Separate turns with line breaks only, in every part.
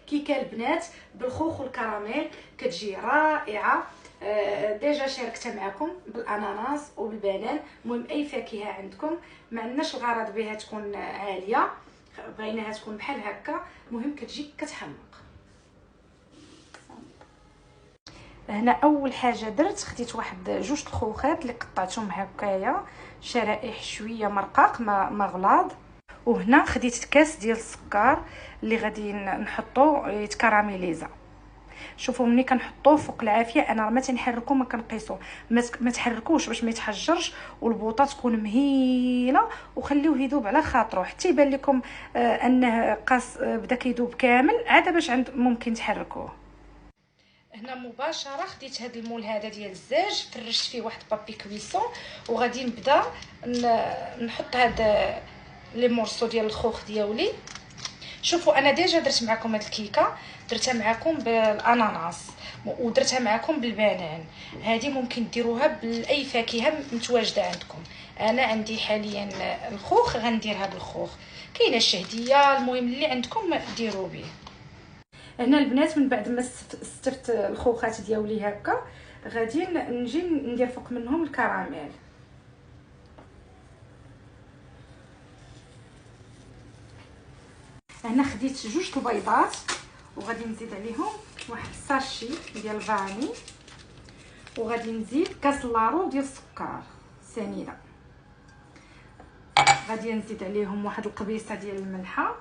كيكه البنات بالخوخ والكراميل، كتجي رائعه. ديجا شاركتها معكم بالاناناس وبالبنان. المهم اي فاكهه عندكم، ما عندناش الغرض بها تكون عاليه، بغيناها تكون بحال هكا. المهم كتجي كتحمق. هنا اول حاجه درت، خديت واحد جوج الخوخات اللي قطعتهم هكايا شرائح شويه مرقاق ما غلاظ. وهنا خديت كاس ديال السكر اللي غادي نحطو يتكراميليزا. شوفوا ملي كنحطوه فوق العافيه انا ما تنحركو ما كنقيسو، ما تحركوش باش ما يتحجرش، والبوطه تكون مهيله، وخليوه يذوب على خاطرو حتى يبان لكم انه قاس بدا كيذوب كامل، عاد باش ممكن تحركوه. هنا مباشره خديت هذا المول هذا ديال الزاج، فرشت فيه واحد بابي كويسون، وغادي نبدا نحط هذا لي مورسو ديال الخوخ ديالي. شوفوا انا ديجا درت معكم هاد الكيكه، درتها معكم بالاناناس ودرتها معكم بالبنان. هذه ممكن ديروها باي فاكهه متواجده عندكم. انا عندي حاليا الخوخ، غنديرها بالخوخ. كاينه الشهديه، المهم اللي عندكم ديروا به. هنا البنات من بعد ما استفت الخوخات ديالي هكا، غادي نجي ندير فوق منهم الكراميل. هنا خديت جوج البيضات وغادي نزيد عليهم واحد الساشي ديال الفاني، وغادي نزيد كاس لارو ديال السكر سنيده. غادي نزيد عليهم واحد القبيصه ديال الملحه،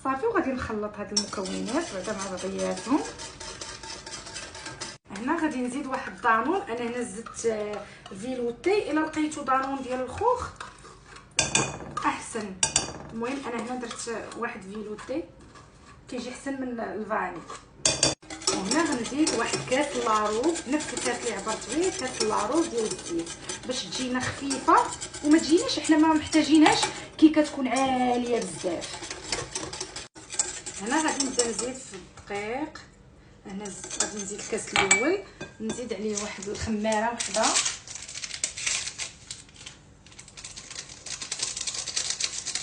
صافي. وغادي نخلط هاد المكونات بعدا مع بعضياتهم. هنا غادي نزيد واحد دانون، انا هنا زدت فيلوتي، الا لقيتو دانون ديال الخوخ احسن. المهم انا هنا درت واحد فيلوتي كيجي احسن من الفاني. وهنا غنزيد واحد كاس لارو، نفس الكاس اللي عبرت به، كاس لارو ديال الزيت، باش تجينا خفيفه وما تجيناش حنا ما محتاجينهاش كيكه تكون عاليه بزاف. هنا غادي نبدا نزيد في الدقيق. هنا غادي نزيد الكاس الاول، نزيد عليه واحد الخماره وحده،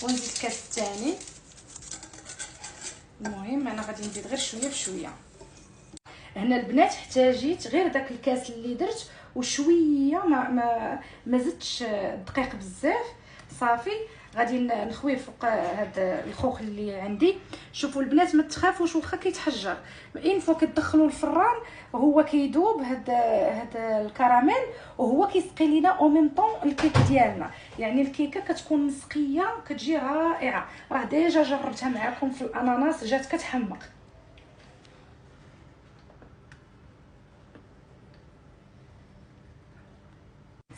ونزيد الكاس الثاني. المهم انا غادي نزيد غير شويه بشويه. هنا البنات احتاجيت غير داك الكاس اللي درت وشويه، ما زدتش الدقيق بزاف. صافي غادي نخويه فوق هذا الخوخ اللي عندي. شوفوا البنات ما تخافوش واخا كيتحجر، اين فوا كتدخلوا الفران هو كيذوب هذا الكراميل، وهو كيسقي لينا او ميم طون الكيك ديالنا. يعني الكيكه كتكون مسقيه كتجي رائعه. راه ديجا جربتها معكم في الاناناس، جات كتحمق.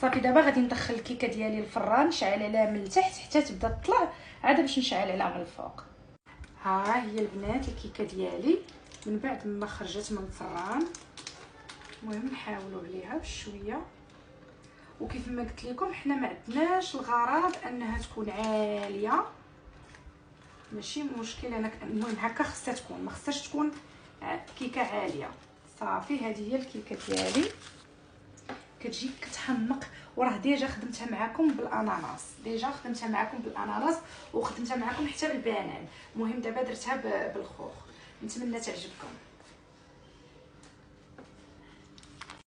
صافي دابا غادي ندخل الكيكه ديالي الفران، نشعل عليها من التحت حتى تبدا تطلع، عاد باش نشعل عليها من الفوق. ها هي البنات الكيكه ديالي من بعد ما خرجت من الفران. المهم نحاولوا عليها بشويه، وكيف ما قلت لكم حنا ما عندناش الغرض انها تكون عاليه، ماشي مشكل. انا المهم هكا خصها تكون، ما خصهاش تكون كيكه عاليه. صافي هذه هي الكيكه ديالي كتجي كتحمق. وراه ديجا خدمتها معكم بالاناناس، وخدمتها معكم حتى بالبنان. المهم دابا درتها بالخوخ. نتمنى تعجبكم.